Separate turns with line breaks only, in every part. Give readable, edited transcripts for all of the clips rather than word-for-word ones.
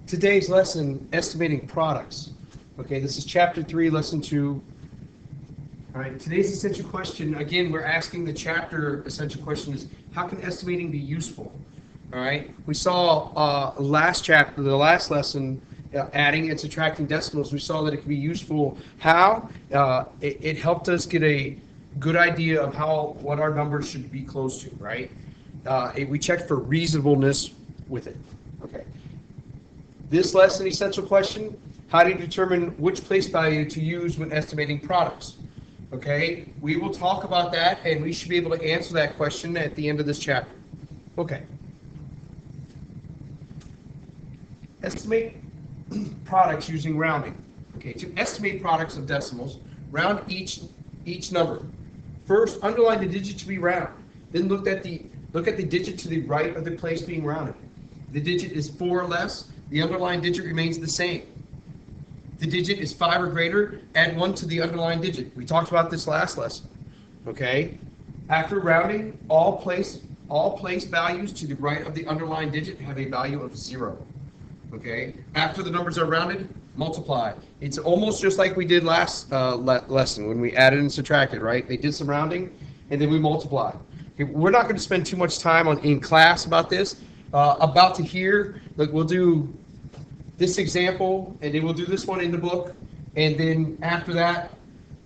Today's lesson, estimating products. Okay, this is chapter 3, lesson 2. All right, today's essential question, again, we're asking the chapter essential question is, how can estimating be useful? All right, we saw the last lesson, adding and subtracting decimals. We saw that it can be useful. How? It helped us get a good idea of what our numbers should be close to, right? We checked for reasonableness with it. Okay. This lesson, essential question, how do you determine which place value to use when estimating products? Okay, we will talk about that, and we should be able to answer that question at the end of this chapter. Okay. Estimate products using rounding. Okay, to estimate products of decimals, round each number. First, underline the digit to be round. Then look at the digit to the right of the place being rounded. The digit is 4 or less. The underlying digit remains the same. The digit is 5 or greater. Add 1 to the underlying digit. We talked about this last lesson. Okay. After rounding, all place values to the right of the underlying digit have a value of 0. Okay. After the numbers are rounded, multiply. It's almost just like we did last lesson when we added and subtracted, right? They did some rounding, and then we multiply. Okay, we're not going to spend too much time in class about this. About to hear, look, we'll do this example, and then we'll do this one in the book, and then after that,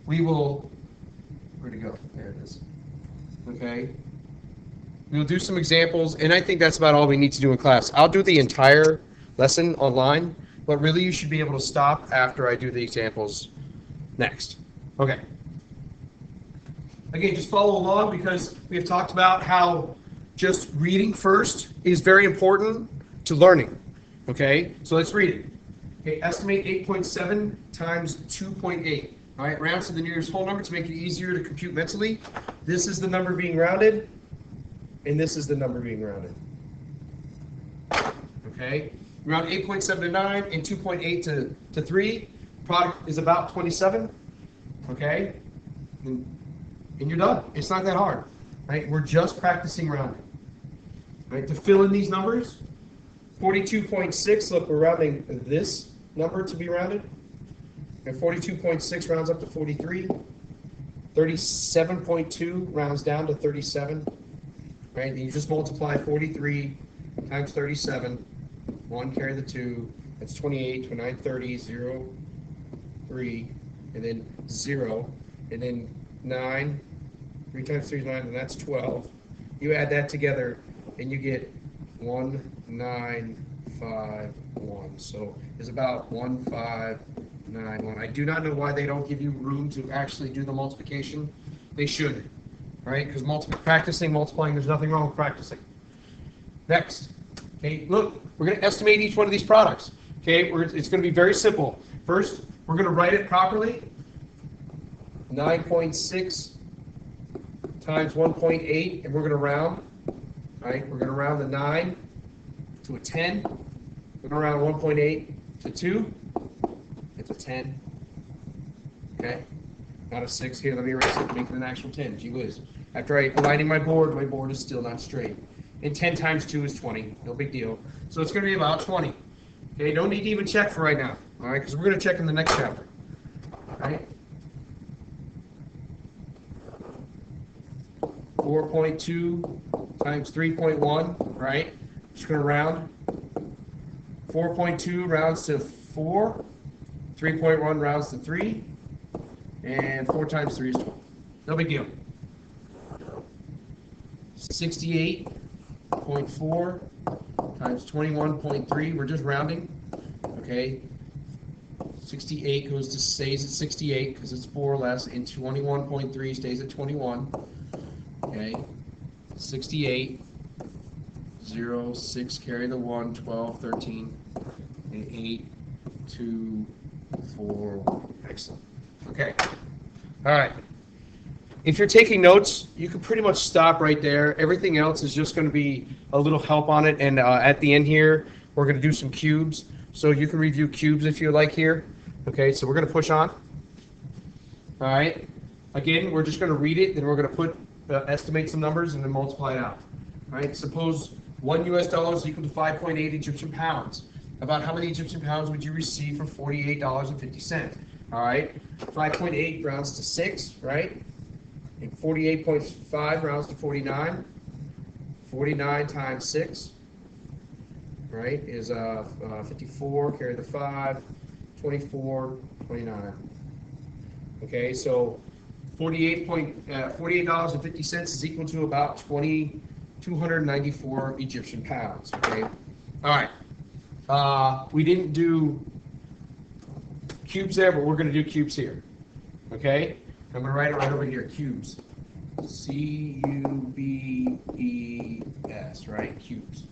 we will, where'd it go? There it is. Okay. We'll do some examples, and I think that's about all we need to do in class. I'll do the entire lesson online, but really you should be able to stop after I do the examples next. Okay. Again, just follow along because we have talked about how just reading first is very important to learning. Okay, so let's read it. Okay, estimate 8.7 times 2.8. All right, round to the nearest whole number to make it easier to compute mentally. This is the number being rounded, and this is the number being rounded. Okay, round 8.7 to 9 and 2.8 to 3. Product is about 27. Okay, and you're done. It's not that hard. Right? We're just practicing rounding. Right? To fill in these numbers, 42.6, look, we're rounding this number to be rounded. And 42.6 rounds up to 43. 37.2 rounds down to 37. Right? And you just multiply 43 times 37. 1, carry the 2. That's 28, 29, 30, 0, 3, and then 0. And then 9. 3 times 3 is 9, and that's 12. You add that together, and you get 1951. So it's about 1591. I do not know why they don't give you room to actually do the multiplication. They should, right? Because practicing multiplying, there's nothing wrong with practicing. Next, okay, look, we're going to estimate each one of these products. Okay, it's going to be very simple. First, we're going to write it properly. 9.6 times 1.8, and we're going to round. Right? We're going to round the 9 to a 10. We're going to round 1.8 to 2. It's a 10. Okay? Not a 6. Here, let me erase it, make it an actual 10. Gee whiz. After aligning my board is still not straight. And 10 times 2 is 20. No big deal. So it's going to be about 20. Okay? Don't need to even check for right now. All right? Because we're going to check in the next chapter. All right? 4.2 times 3.1, right? Just going to round. 4.2 rounds to 4. 3.1 rounds to 3. And 4 times 3 is 12. No big deal. 68.4 times 21.3. We're just rounding. Okay. 68 stays at 68 because it's 4 less. And 21.3 stays at 21. Okay, 68, 0, 6, carry the 1, 12, 13, and 8, 2, 4, 1. Excellent. Okay. All right. If you're taking notes, you can pretty much stop right there. Everything else is just going to be a little help on it. And at the end here, we're going to do some cubes. So you can review cubes if you like here. Okay, so we're going to push on. All right. Again, we're just going to read it, then we're going to estimate some numbers and then multiply it out. All right. Suppose $1 US is equal to 5.8 Egyptian pounds. about how many Egyptian pounds would you receive for $48.50. All right, 5.8 rounds to 6, right? And 48.5 rounds to 49. 49 times 6, right, is 54, carry the 5, 24, 29. Okay, so $48.50 is equal to about 294 Egyptian pounds. Okay, all right. We didn't do cubes there, but we're going to do cubes here. Okay, I'm going to write it right over here, cubes. C-U-B-E-S, right? Cubes.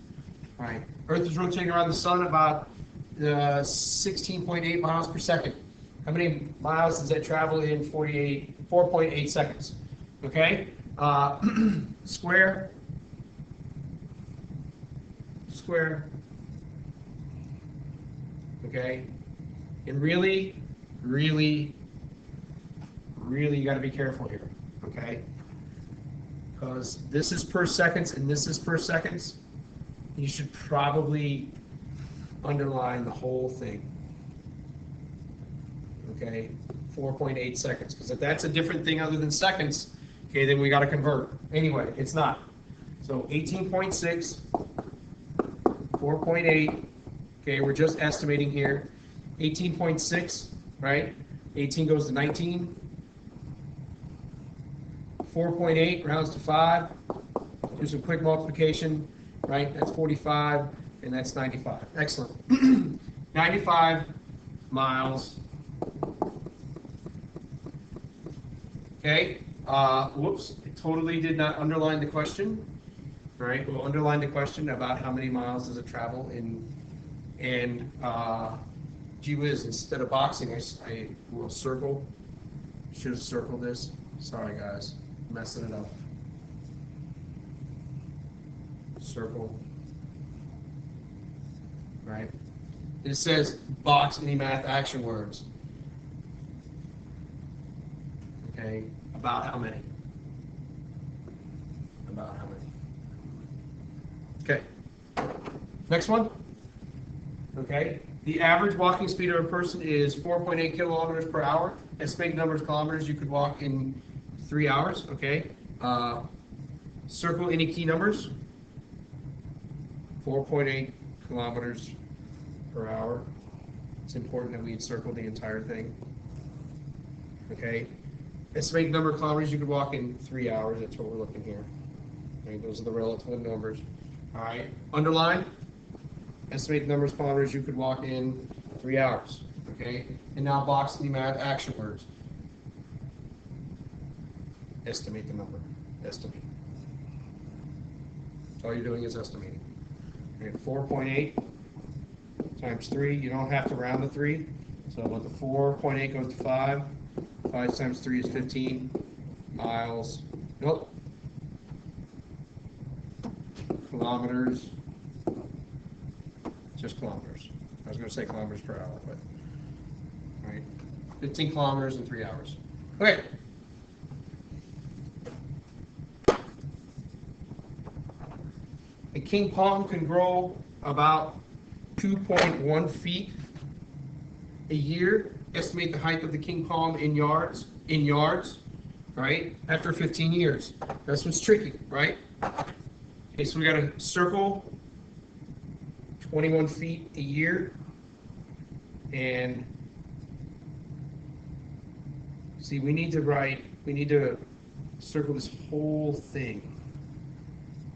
All right. Earth is rotating around the sun about 16.8 miles per second. How many miles does that travel in 4.8 seconds? Okay. Square. Square. Okay. And really, you got to be careful here. Okay. Because this is per seconds and this is per seconds. You should probably underline the whole thing. Okay, 4.8 seconds. Because if that's a different thing other than seconds, okay, then we got to convert. Anyway, it's not. So 18.6, 4.8. Okay, we're just estimating here. 18.6, right? 18 goes to 19. 4.8 rounds to 5. Do some quick multiplication, right? That's 45, and that's 95. Excellent. 95 miles. Okay. Whoops. I totally did not underline the question. All right. We'll underline the question about how many miles does it travel in. And gee whiz, instead of boxing, I will circle. Should have circled this. Sorry, guys. Messing it up. Circle. Right? It says box any math action words. Okay. About how many? About how many? Okay. Next one. Okay. The average walking speed of a person is 4.8 kilometers per hour. Estimated number of kilometers you could walk in 3 hours. Okay. Circle any key numbers. 4.8 kilometers per hour. It's important that we encircle the entire thing. Okay. Estimated number of kilometers you could walk in 3 hours. That's what we're looking here. Okay, those are the relative numbers. All right. Underline. Estimated number of kilometers you could walk in 3 hours. Okay. And now box the math action words. Estimate the number. Estimate. All you're doing is estimating. Okay, 4.8 times 3. You don't have to round the 3. So let the 4.8 goes to 5. 5 times 3 is 15 miles. Nope. Kilometers. Just kilometers. I was going to say kilometers per hour, but all right. 15 kilometers in 3 hours. Okay. A king palm can grow about 2.1 feet a year. Estimate the height of the king palm in yards, right? After 15 years. That's what's tricky, right? Okay, so we got to circle 21 feet a year. And see, we need to circle this whole thing.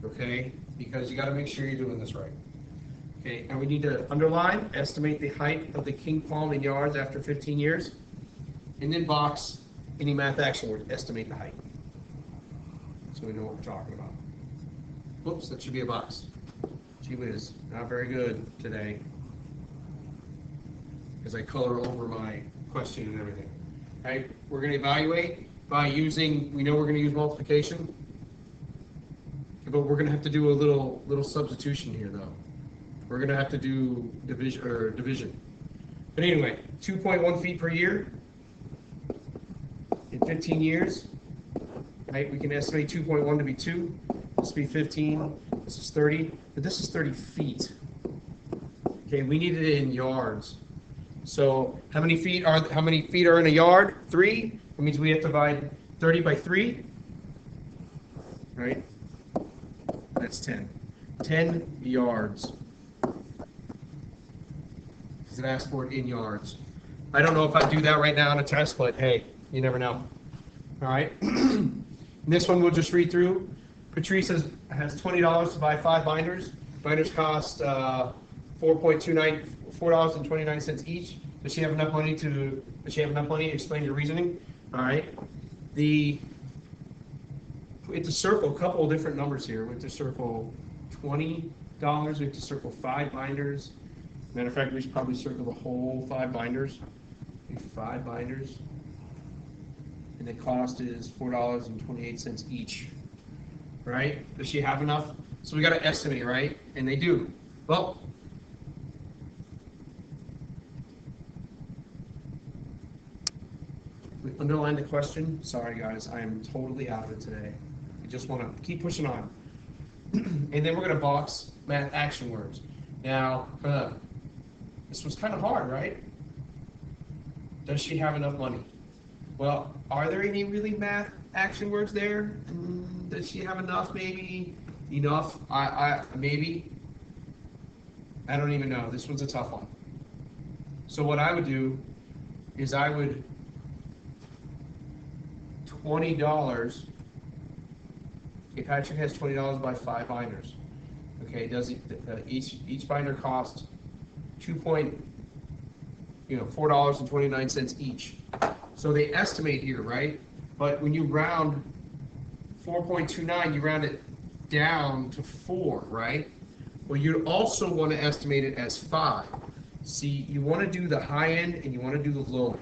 Okay? Because you got to make sure you're doing this right. Okay, and we need to underline, estimate the height of the king palm in yards after 15 years, and then box any math action word, estimate the height. So we know what we're talking about. Whoops, that should be a box. Gee whiz, not very good today. Because I color over my question and everything. All right, we're going to evaluate by using, we know we're going to use multiplication, but we're going to have to do a little substitution here though. We're going to have to do division. But anyway, 2.1 feet per year in 15 years. Right? We can estimate 2.1 to be 2. This will be 15. This is 30. But this is 30 feet. Okay, we need it in yards. So how many feet are in a yard? 3. That means we have to divide 30 by 3. Right? That's 10. 10 yards. Because it asks for it in yards. I don't know if I'd do that right now on a test, but hey, you never know. All right. This one we'll just read through. Patrice has $20 to buy 5 binders. Binders cost $4.29 each. Does she have enough money to? Explain your reasoning. All right. We have to circle a couple of different numbers here. We have to circle $20. We have to circle 5 binders. Matter of fact, we should probably circle the whole 5 binders. 5 binders. And the cost is $4.28 each. Right? Does she have enough? So we got to estimate, right? And they do. Well, we underline the question. Sorry, guys, I am totally out of it today. I just want to keep pushing on. And then we're going to box math action words. Now, this was kind of hard, right? Does she have enough money? Well, are there any really math action words there? Does she have enough? Maybe. Enough? Maybe. I don't even know. This one's a tough one. So what I would do is I would $20. Okay, Patrick has $20 to buy 5 binders. Okay, each binder costs $4.29 each. So they estimate here, right? But when you round 4.29, you round it down to 4, right? Well, you also want to estimate it as 5. See, you want to do the high end and you want to do the low end.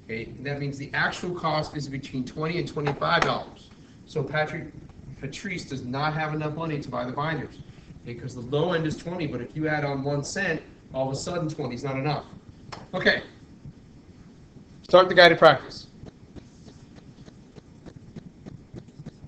Okay, and that means the actual cost is between $20 and $25. So Patrice does not have enough money to buy the binders. Okay, because the low end is 20, but if you add on 1 cent, all of a sudden 20 is not enough. Okay. Start the guided practice.